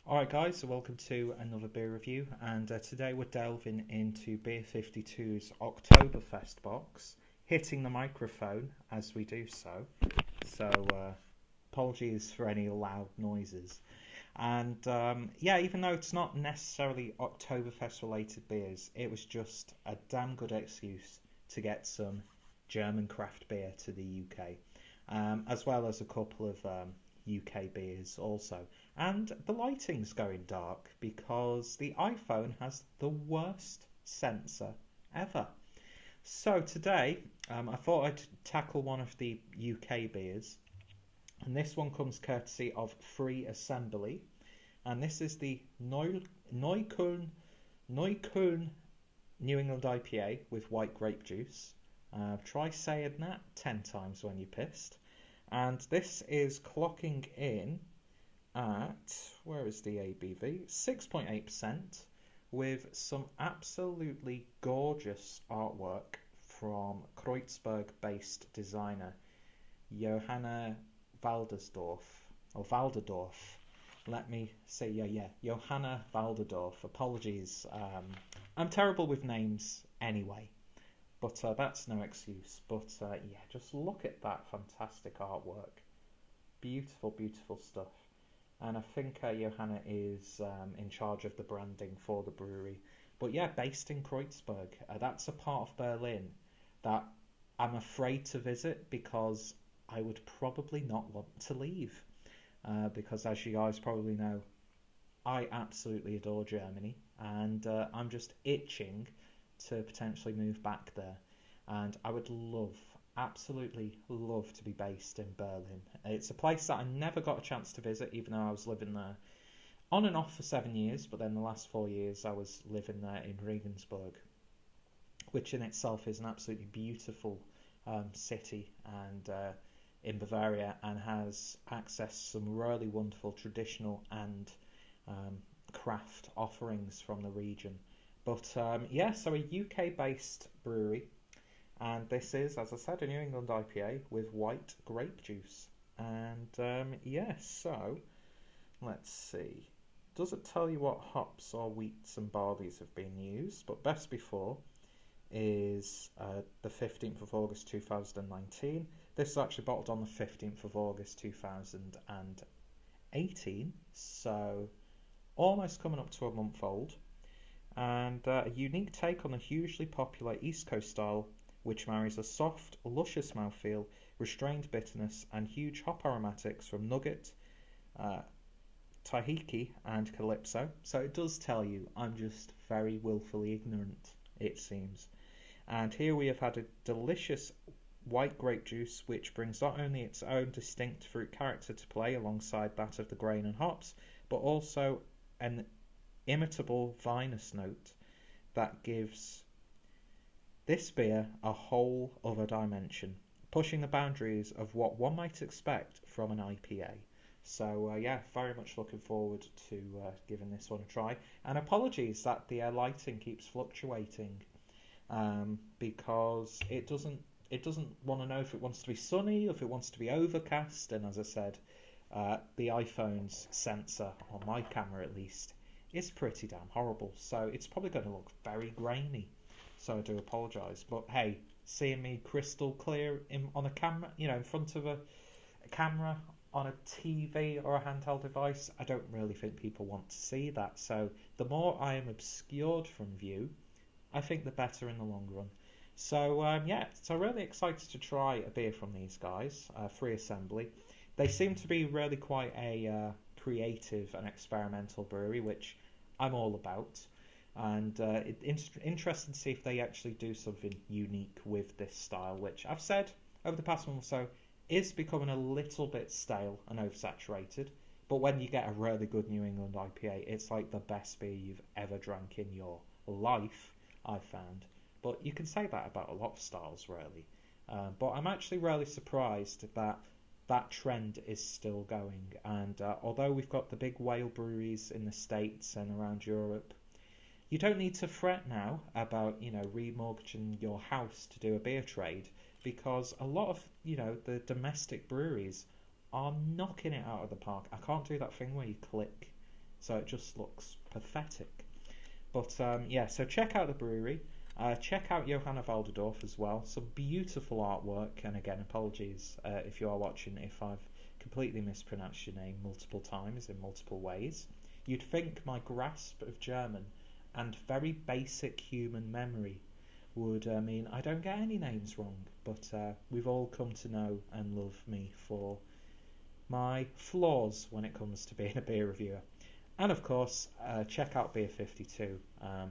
Alright guys, so welcome to another beer review, and today we're delving into Beer 52's Oktoberfest box, hitting the microphone as we do so, apologies for any loud noises. And yeah, even though it's not necessarily Oktoberfest related beers, it was just a damn good excuse to get some German craft beer to the UK, as well as a couple of UK beers also. And the lighting's going dark because the iPhone has the worst sensor ever. So today, I thought I'd tackle one of the UK beers, and this one comes courtesy of Free Assembly, and this is the Neukölln New England IPA with white grape juice. Try saying that 10 times when you're pissed. And this is clocking in at, where is the ABV? 6.8%, with some absolutely gorgeous artwork from Kreuzberg-based designer Johanna Walderdorf. Let me say, Johanna Walderdorf. Apologies. I'm terrible with names anyway. But that's no excuse. But yeah, just look at that fantastic artwork. Beautiful, beautiful stuff. And I think Johanna is in charge of the branding for the brewery. But yeah, based in Kreuzberg. That's a part of Berlin that I'm afraid to visit because I would probably not want to leave. Because as you guys probably know, I absolutely adore Germany. And I'm just itching to potentially move back there. And I would absolutely love to be based in Berlin. It's a place that I never got a chance to visit, even though I was living there on and off for 7 years, but then the last 4 years I was living there in Regensburg, which in itself is an absolutely beautiful city and in Bavaria, and has access to some really wonderful traditional and craft offerings from the region. But yeah, so a UK-based brewery, and this is, as I said, a New England IPA with white grape juice. And yeah, so let's see. Doesn't tell you what hops or wheats and barleys have been used, but best before is the 15th of August 2019. This is actually bottled on the 15th of August 2018, so almost coming up to a month old. And a unique take on the hugely popular East Coast style, which marries a soft, luscious mouthfeel, restrained bitterness, and huge hop aromatics from nugget, tahiki, and calypso. So it does tell you I'm just very willfully ignorant, it seems. And here we have had a delicious white grape juice, which brings not only its own distinct fruit character to play alongside that of the grain and hops, but also an imitable vinous note that gives this beer a whole other dimension, pushing the boundaries of what one might expect from an IPA. So yeah, very much looking forward to giving this one a try. And apologies that the lighting keeps fluctuating because it doesn't want to know if it wants to be sunny or if it wants to be overcast. And as I said, the iPhone's sensor, on my camera at least, is pretty damn horrible, so it's probably going to look very grainy, so I do apologise. But hey, seeing me crystal clear on a camera, in front of a camera on a TV or a handheld device, I don't really think people want to see that. So the more I am obscured from view, I think the better in the long run. So yeah, so really excited to try a beer from these guys, Free Assembly. They seem to be really quite a creative and experimental brewery, which I'm all about, and interested to see if they actually do something unique with this style, which I've said over the past month or so is becoming a little bit stale and oversaturated. But when you get a really good New England IPA, it's like the best beer you've ever drank in your life, I've found. But you can say that about a lot of styles, really. But I'm actually really surprised that that trend is still going. And although we've got the big whale breweries in the States and around Europe, you don't need to fret now about, remortgaging your house to do a beer trade, because a lot of, the domestic breweries are knocking it out of the park. I can't do that thing where you click so it just looks pathetic. But yeah, so check out the brewery. Check out Johanna Walderdorf as well. Some beautiful artwork. And again, apologies if you are watching if I've completely mispronounced your name multiple times in multiple ways. You'd think my grasp of German and very basic human memory would mean I don't get any names wrong. But we've all come to know and love me for my flaws when it comes to being a beer reviewer. And of course, check out Beer 52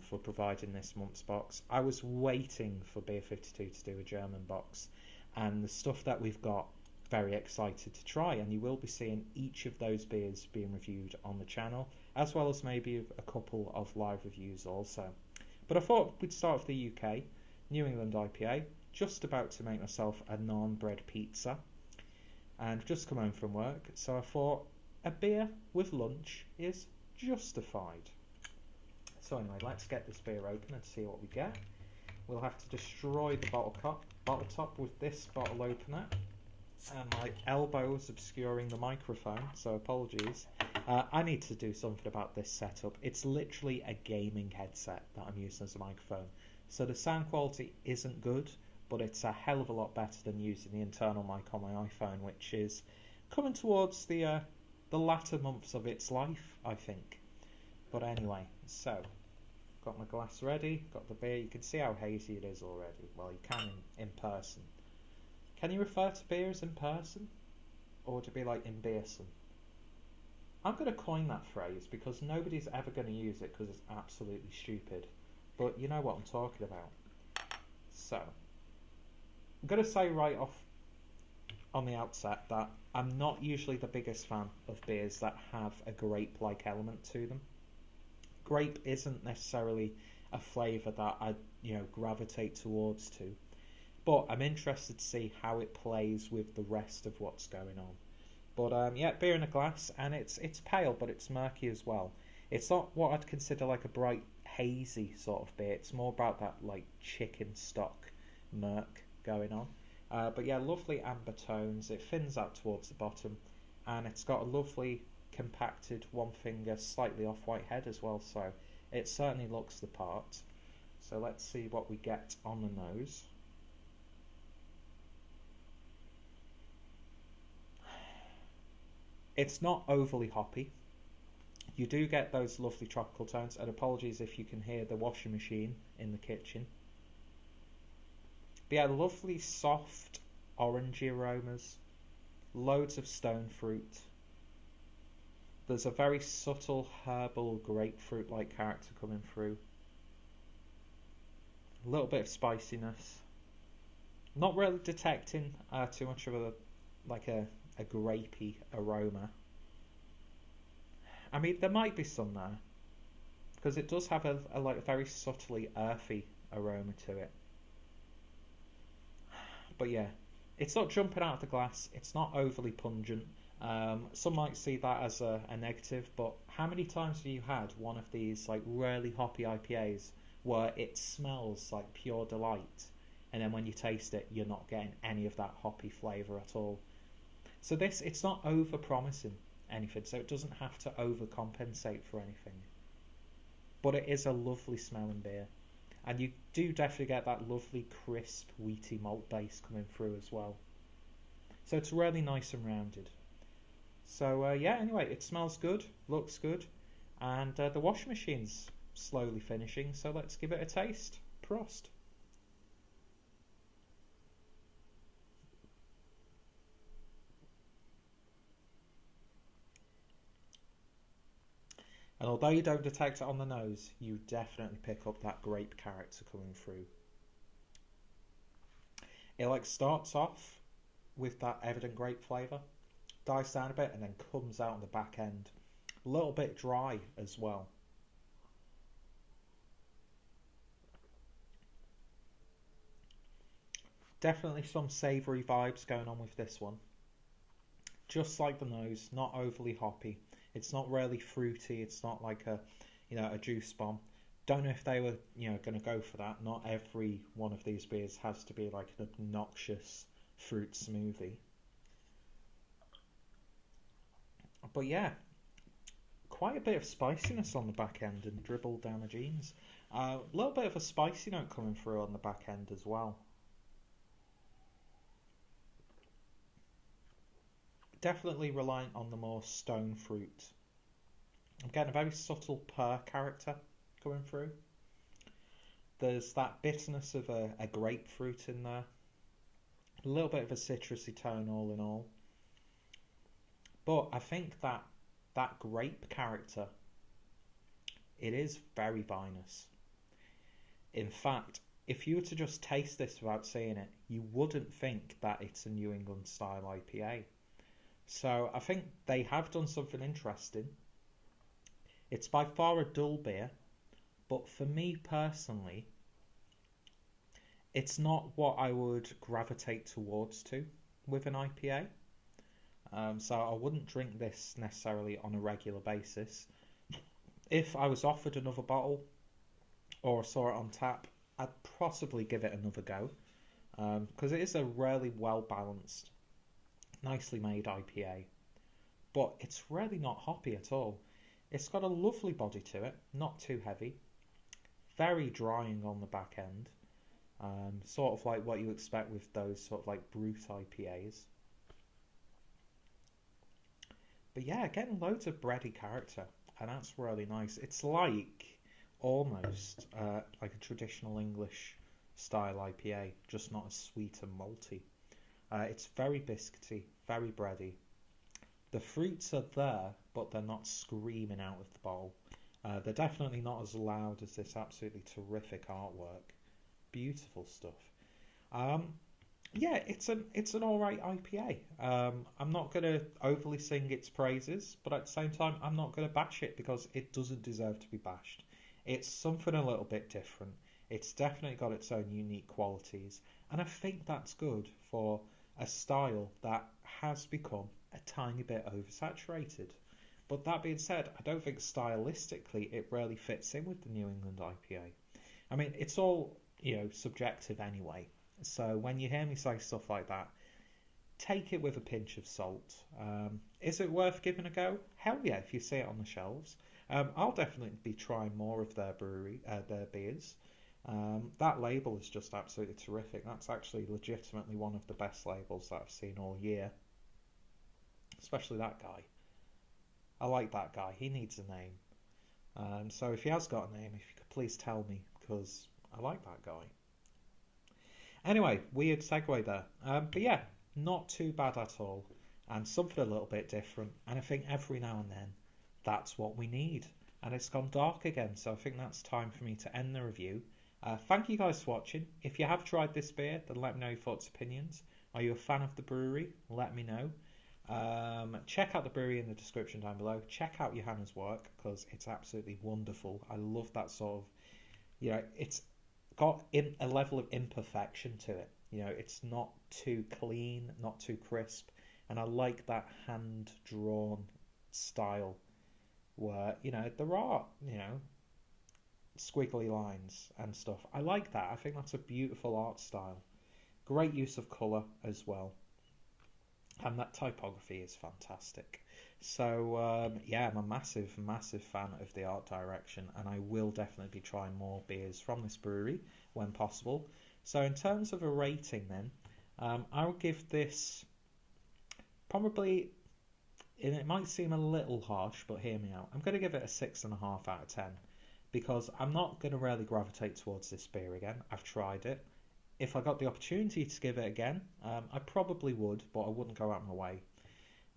for providing this month's box. I was waiting for Beer 52 to do a German box, and the stuff that we've got, very excited to try. And you will be seeing each of those beers being reviewed on the channel, as well as maybe a couple of live reviews also. But I thought we'd start with the UK, New England IPA. Just about to make myself a naan-bread pizza, and just come home from work, so I thought a beer with lunch is justified. So anyway, let's get this beer open and see what we get. We'll have to destroy the bottle top with this bottle opener, and my elbow is obscuring the microphone, so apologies. I need to do something about this setup. It's literally a gaming headset that I'm using as a microphone, so the sound quality isn't good, but it's a hell of a lot better than using the internal mic on my iPhone, which is coming towards the latter months of its life, I think. But anyway, so got my glass ready, got the beer. You can see how hazy it is already. Well, you can in person. Can you refer to beers in person, or would it be like in beerson? I'm going to coin that phrase because nobody's ever going to use it because it's absolutely stupid. But you know what I'm talking about. So I'm going to say right off on the outset that I'm not usually the biggest fan of beers that have a grape-like element to them. Grape isn't necessarily a flavour that I gravitate towards to, but I'm interested to see how it plays with the rest of what's going on. But yeah, beer in a glass, and it's pale, but it's murky as well. It's not what I'd consider like a bright, hazy sort of beer. It's more about that like chicken stock murk going on. But yeah, lovely amber tones. It thins out towards the bottom, and it's got a lovely compacted one finger, slightly off-white head as well, so it certainly looks the part. So let's see what we get on the nose. It's not overly hoppy. You do get those lovely tropical tones, and apologies if you can hear the washing machine in the kitchen. But yeah, lovely soft orangey aromas, loads of stone fruit. There's a very subtle herbal grapefruit-like character coming through. A little bit of spiciness. Not really detecting too much of a grapey aroma. I mean, there might be some there, because it does have a very subtly earthy aroma to it. But yeah, it's not jumping out of the glass. It's not overly pungent. Some might see that as a negative, but how many times have you had one of these like really hoppy IPAs where it smells like pure delight, and then when you taste it, you're not getting any of that hoppy flavour at all? So this, it's not over-promising anything, so it doesn't have to overcompensate for anything. But it is a lovely smelling beer. And you do definitely get that lovely crisp wheaty malt base coming through as well. So it's really nice and rounded. So yeah, anyway, it smells good, looks good, and the washing machine's slowly finishing, so let's give it a taste. Prost. And although you don't detect it on the nose, you definitely pick up that grape character coming through. It starts off with that evident grape flavour, dies down a bit, and then comes out on the back end. A little bit dry as well. Definitely some savoury vibes going on with this one. Just like the nose, not overly hoppy. It's not really fruity. It's not like a juice bomb. Don't know if they were going to go for that. Not every one of these beers has to be like an obnoxious fruit smoothie. But yeah, quite a bit of spiciness on the back end and dribbled down the jeans. A little bit of a spicy note coming through on the back end as well. Definitely reliant on the more stone fruit. I'm getting a very subtle pear character coming through. There's that bitterness of a grapefruit in there. A little bit of a citrusy tone all in all. But I think that grape character, it is very vinous. In fact, if you were to just taste this without seeing it, you wouldn't think that it's a New England style IPA. So I think they have done something interesting. It's by far a dull beer, but for me personally, it's not what I would gravitate towards to with an IPA. So I wouldn't drink this necessarily on a regular basis. If I was offered another bottle or saw it on tap, I'd possibly give it another go, because it is a really well balanced, nicely made IPA, but it's really not hoppy at all. It's got a lovely body to it, not too heavy, very drying on the back end, sort of like what you expect with those sort of like brute IPAs. But yeah, getting loads of bready character, and that's really nice. It's like almost like a traditional English style IPA, just not as sweet and malty. It's very biscuity, very bready. The fruits are there, but they're not screaming out of the bowl. They're definitely not as loud as this absolutely terrific artwork. Beautiful stuff. Yeah, it's an alright IPA. I'm not going to overly sing its praises, but at the same time, I'm not going to bash it because it doesn't deserve to be bashed. It's something a little bit different. It's definitely got its own unique qualities, and I think that's good for a style that has become a tiny bit oversaturated. But that being said, I don't think stylistically it really fits in with the New England IPA. I mean, it's all, subjective anyway. So when you hear me say stuff like that, take it with a pinch of salt. Is it worth giving a go? Hell yeah, if you see it on the shelves. I'll definitely be trying more of their beers. That label is just absolutely terrific. That's actually legitimately one of the best labels that I've seen all year. Especially that guy. I like that guy. He needs a name. So if he has got a name, if you could please tell me, because I like that guy. Anyway, weird segue there. But yeah, not too bad at all. And something a little bit different. And I think every now and then, that's what we need. And it's gone dark again, so I think that's time for me to end the review. Thank you guys for watching. If you have tried this beer, then let me know your thoughts and opinions. Are you a fan of the brewery? Let me know. Check out the brewery in the description down below. Check out Johanna's work, because it's absolutely wonderful. I love that sort of, it's got a level of imperfection to it. It's not too clean, not too crisp, and I like that hand-drawn style where, there are, squiggly lines and stuff. I like that. I think that's a beautiful art style. Great use of colour as well. And that typography is fantastic. So, yeah, I'm a massive, massive fan of the art direction, and I will definitely be trying more beers from this brewery when possible. So in terms of a rating then, I'll give this probably, and it might seem a little harsh, but hear me out. I'm going to give it a 6.5 out of 10, because I'm not going to really gravitate towards this beer again. I've tried it. If I got the opportunity to give it again, I probably would, but I wouldn't go out of my way.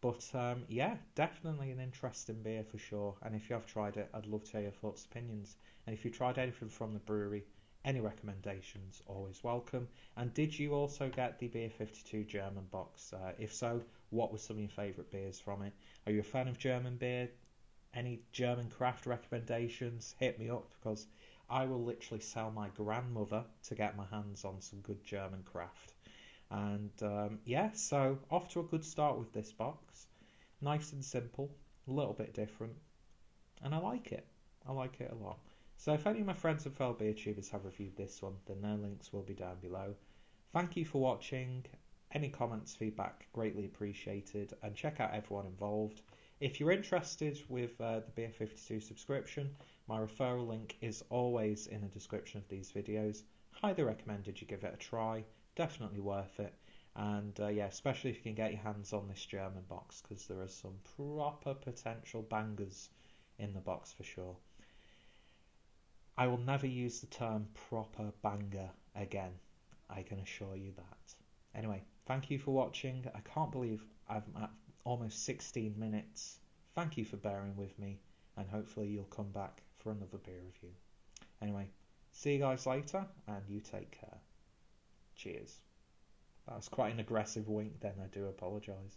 But yeah, definitely an interesting beer for sure. And if you have tried it, I'd love to hear your thoughts and opinions. And if you tried anything from the brewery, any recommendations, always welcome. And did you also get the Beer 52 German box? If so, what were some of your favourite beers from it? Are you a fan of German beer? Any German craft recommendations? Hit me up, because I will literally sell my grandmother to get my hands on some good German craft. And yeah, so off to a good start with this box. Nice and simple, a little bit different, and I like it. I like it a lot. So if any of my friends and fellow beer tubers have reviewed this one, then their links will be down below. Thank you for watching. Any comments, feedback, greatly appreciated. And check out everyone involved. If you're interested with the Beer 52 subscription, my referral link is always in the description of these videos. Highly recommended you give it a try, definitely worth it. And yeah, especially if you can get your hands on this German box, because there are some proper potential bangers in the box for sure. I will never use the term proper banger again, I can assure you that. Anyway, thank you for watching. I can't believe I'm at almost 16 minutes. Thank you for bearing with me, and hopefully you'll come back for another beer review. Anyway, see you guys later, and you take care. Cheers. That was quite an aggressive wink then, I do apologise.